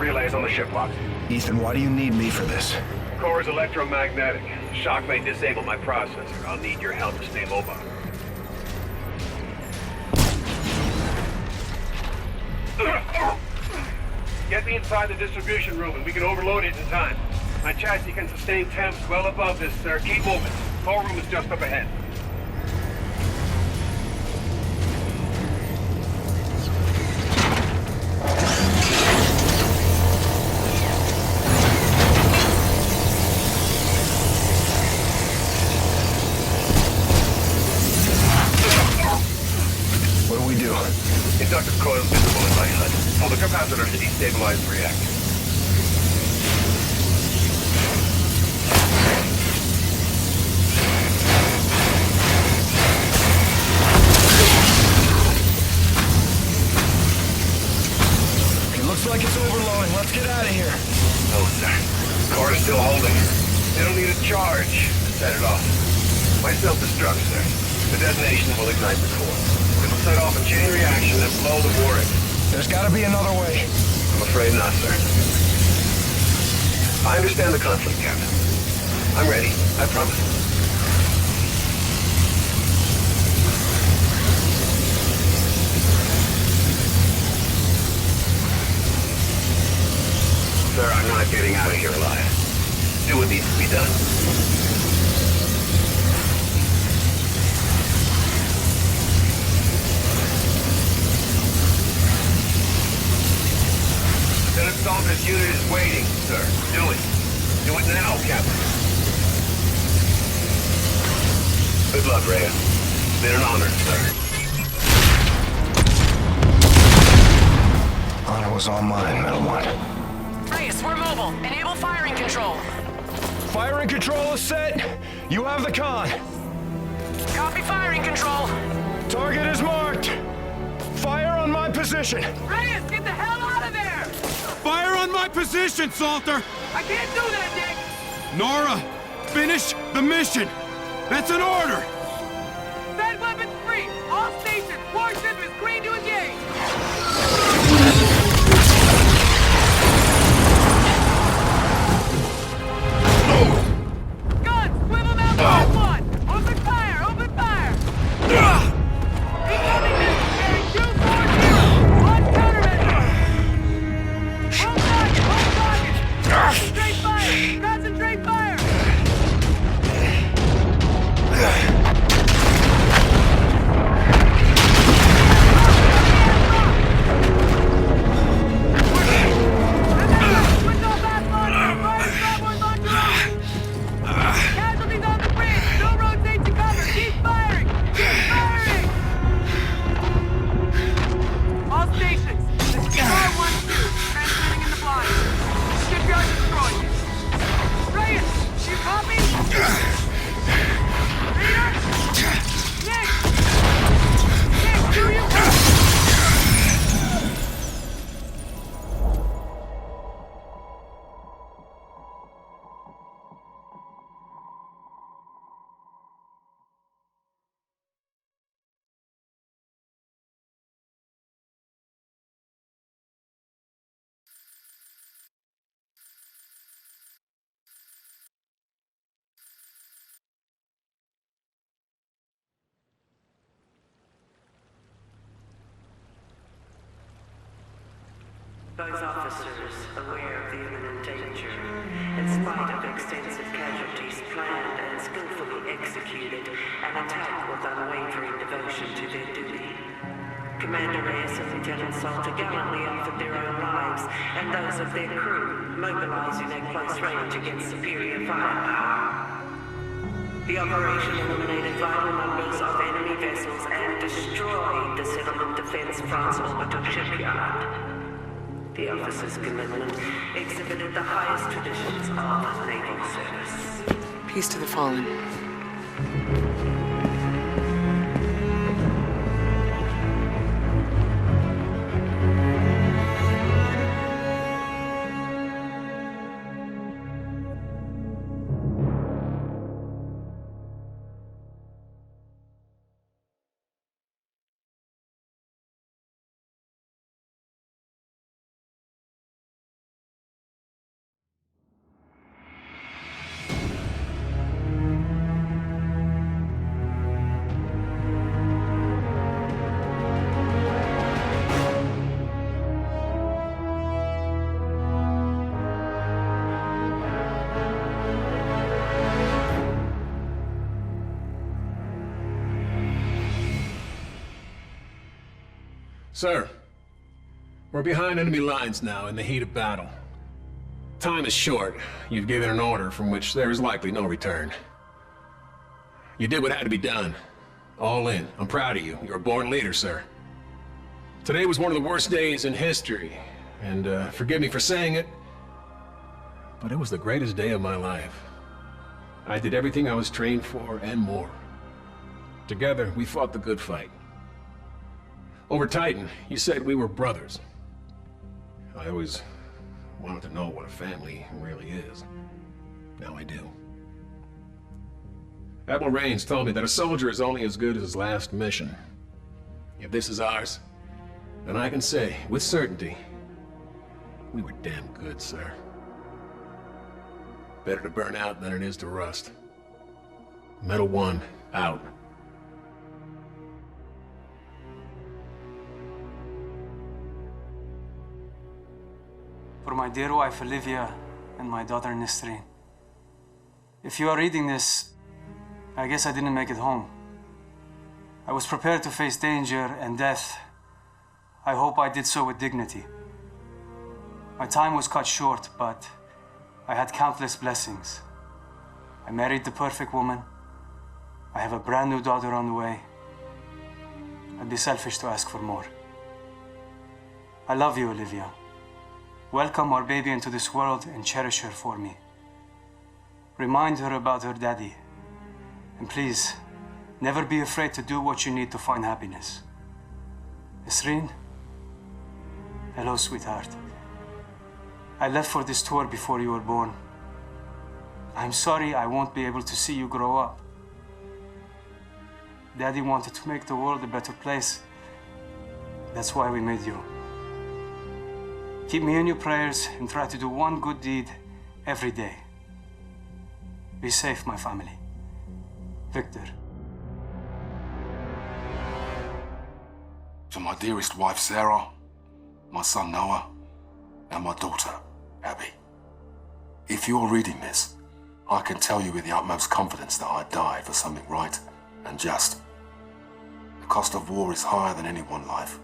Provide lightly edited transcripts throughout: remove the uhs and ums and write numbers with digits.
relays on the shiplock. Ethan, why do you need me for this? Core is electromagnetic. Shock may disable my processor. I'll need your help to stay mobile. Get me inside the distribution room and we can overload it in time. My chassis can sustain temps well above this, sir. Keep moving. Core room is just up ahead. What do we do? Inductive coil visible in my HUD. Pull the capacitor to destabilize the reactor. It looks like it's overloading. Let's get out of here. No, sir. Core is still holding. They don't need a charge to set it off. My self-destruct, sir. The detonation will ignite the core. It'll set off a chain reaction and blow the war in. There's gotta be another way. I'm afraid not, sir. I understand the conflict, Captain. I'm ready, I promise. Sir, I'm not getting out of here alive. Do what needs to be done. Lieutenant Salter's unit is waiting, sir. Do it. Do it now, Captain. Good luck, Rhea. It's been an honor, sir. Honor was all mine, Metal One. Reyes, we're mobile. Enable firing control. Firing control is set. You have the con. Copy firing control. Target is marked. Fire on my position. Reyes, get the hell out of there! Fire on my position, Salter! I can't do that, Dick! Nora, finish the mission! That's an order! Bed weapons free! All stations! Warship is green to engage! Guns! Swivel mount last one! Open fire! Open fire! Incoming missile carrying 240! On countermeasure! Hold target! Hold target! Concentrate fire! Concentrate fire! Switch off fast launch! Fire starboard launch around! Casualties on the bridge! No rotate to cover! Keep firing! Keep firing! All stations, this is R12, transmitting in the blind. Shipyard destroyed. Reyes, you copy? Reader? Nick! Nick, do you copy? Both officers, aware of the imminent danger, in spite of extensive casualties planned and skillfully executed, an attack with unwavering devotion to their duty. Commander Reyes and Lieutenant Salter gallantly offered their own lives and those of their crew, mobilizing at close range against superior firepower. The operation eliminated vital numbers of enemy vessels and destroyed the settlement defense France orbital shipyard. The officer's commitment exhibited the highest traditions of naval service. Peace to the fallen. Sir, we're behind enemy lines now in the heat of battle. Time is short. You've given an order from which there is likely no return. You did what had to be done. All in. I'm proud of you. You're a born leader, sir. Today was one of the worst days in history, and forgive me for saying it, but it was the greatest day of my life. I did everything I was trained for and more. Together, we fought the good fight. Over Titan, you said we were brothers. I always wanted to know what a family really is. Now I do. Admiral Raines told me that a soldier is only as good as his last mission. If this is ours, then I can say, with certainty, we were damn good, sir. Better to burn out than it is to rust. Metal 1, out. For my dear wife Olivia and my daughter Nisreen. If you are reading this, I guess I didn't make it home. I was prepared to face danger and death. I hope I did so with dignity. My time was cut short, but I had countless blessings. I married the perfect woman. I have a brand new daughter on the way. I'd be selfish to ask for more. I love you, Olivia. Welcome our baby into this world and cherish her for me. Remind her about her daddy. And please, never be afraid to do what you need to find happiness. Nisreen? Hello, sweetheart. I left for this tour before you were born. I'm sorry I won't be able to see you grow up. Daddy wanted to make the world a better place. That's why we made you. Keep me in your prayers and try to do one good deed every day. Be safe, my family. Victor. To my dearest wife, Sarah, my son, Noah, and my daughter, Abby. If you're reading this, I can tell you with the utmost confidence that I died for something right and just. The cost of war is higher than any one life,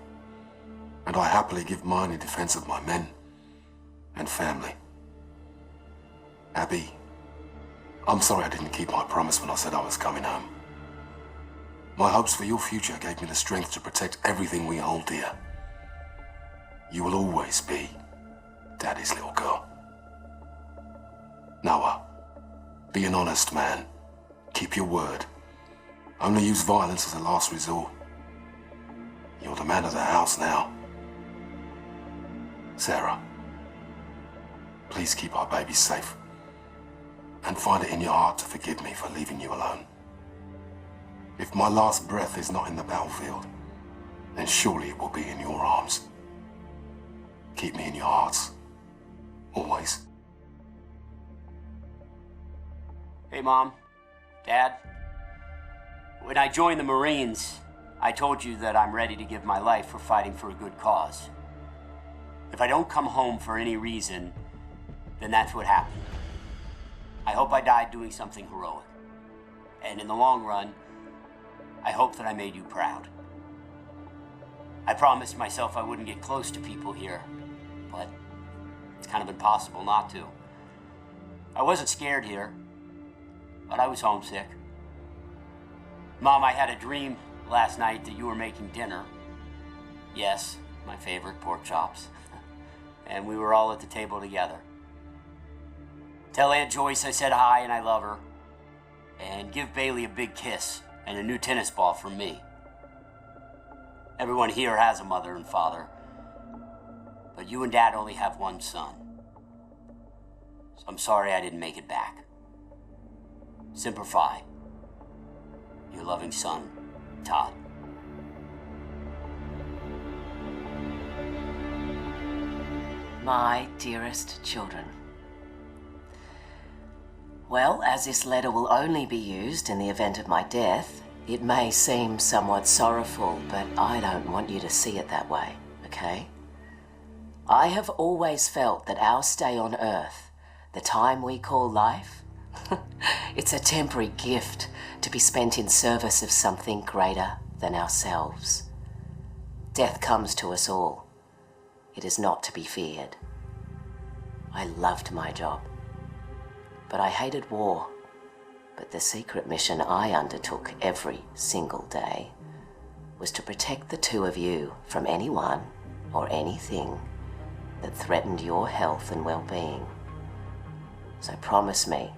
and I happily give mine in defense of my men and family. Abby, I'm sorry I didn't keep my promise when I said I was coming home. My hopes for your future gave me the strength to protect everything we hold dear. You will always be Daddy's little girl. Noah, be an honest man. Keep your word. Only use violence as a last resort. You're the man of the house now. Sarah, please keep our baby safe. And find it in your heart to forgive me for leaving you alone. If my last breath is not in the battlefield, then surely it will be in your arms. Keep me in your hearts. Always. Hey, Mom. Dad. When I joined the Marines, I told you that I'm ready to give my life for fighting for a good cause. If I don't come home for any reason, then that's what happened. I hope I died doing something heroic. And in the long run, I hope that I made you proud. I promised myself I wouldn't get close to people here, but it's kind of impossible not to. I wasn't scared here, but I was homesick. Mom, I had a dream last night that you were making dinner. Yes, my favorite pork chops. And we were all at the table together. Tell Aunt Joyce I said hi and I love her. And give Bailey a big kiss and a new tennis ball from me. Everyone here has a mother and father, but you and Dad only have one son. So I'm sorry I didn't make it back. Semper Fi. Your loving son, Todd. My dearest children. Well, as this letter will only be used in the event of my death, it may seem somewhat sorrowful, but I don't want you to see it that way, okay? I have always felt that our stay on Earth, the time we call life, it's a temporary gift to be spent in service of something greater than ourselves. Death comes to us all. It is not to be feared. I loved my job, but I hated war. But the secret mission I undertook every single day was to protect the two of you from anyone or anything that threatened your health and well-being. So promise me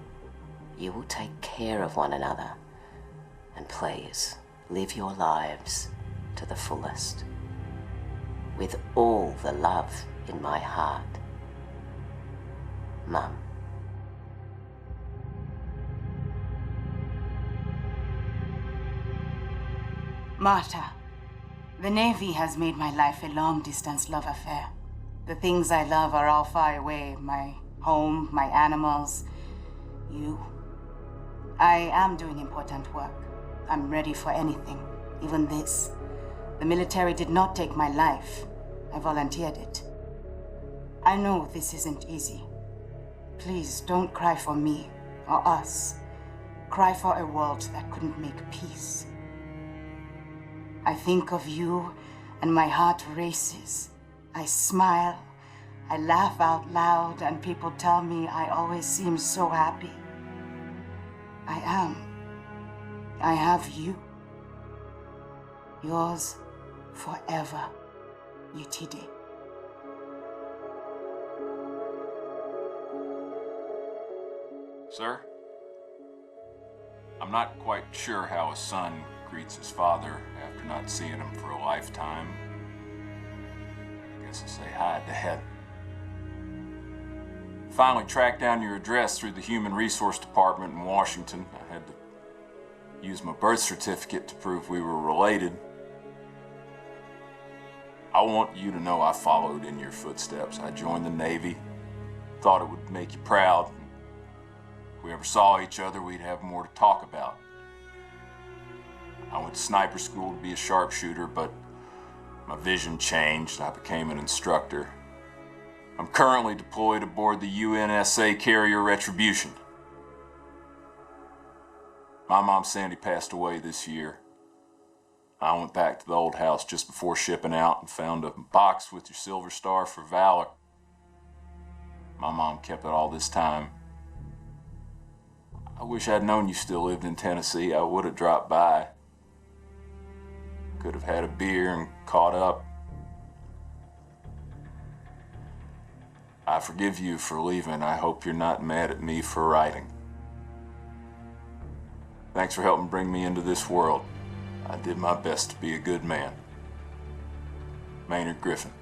you will take care of one another, and please live your lives to the fullest, with all the love in my heart. Mum. Marta, the Navy has made my life a long-distance love affair. The things I love are all far away. My home, my animals, you. I am doing important work. I'm ready for anything, even this. The military did not take my life. I volunteered it. I know this isn't easy. Please don't cry for me or us. Cry for a world that couldn't make peace. I think of you and my heart races. I smile, I laugh out loud, and people tell me I always seem so happy. I am. I have you. Yours forever, Yetide. Sir? I'm not quite sure how a son greets his father after not seeing him for a lifetime. I guess I'll say hi to Heather. Finally tracked down your address through the Human Resource Department in Washington. I had to use my birth certificate to prove we were related. I want you to know I followed in your footsteps. I joined the Navy. Thought it would make you proud. If we ever saw each other, we'd have more to talk about. I went to sniper school to be a sharpshooter, but my vision changed. I became an instructor. I'm currently deployed aboard the UNSA carrier Retribution. My mom Sandy passed away this year. I went back to the old house just before shipping out and found a box with your Silver Star for Valor. My mom kept it all this time. I wish I'd known you still lived in Tennessee. I would have dropped by. Could have had a beer and caught up. I forgive you for leaving. I hope you're not mad at me for writing. Thanks for helping bring me into this world. I did my best to be a good man. Maynard Griffin.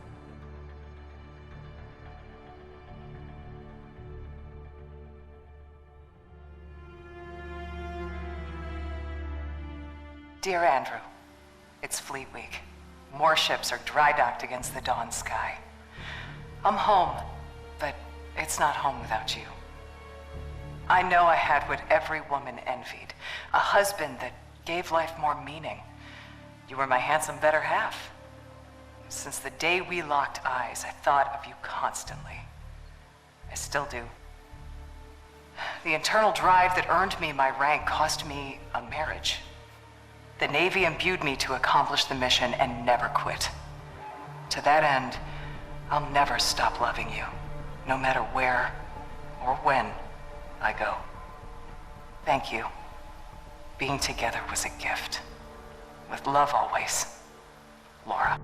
Dear Andrew, it's Fleet Week. More ships are dry docked against the dawn sky. I'm home, but it's not home without you. I know I had what every woman envied, a husband that gave life more meaning. You were my handsome better half. Since the day we locked eyes, I thought of you constantly. I still do. The internal drive that earned me my rank cost me a marriage. The Navy imbued me to accomplish the mission and never quit. To that end, I'll never stop loving you, no matter where or when I go. Thank you. Being together was a gift. With love always, Laura.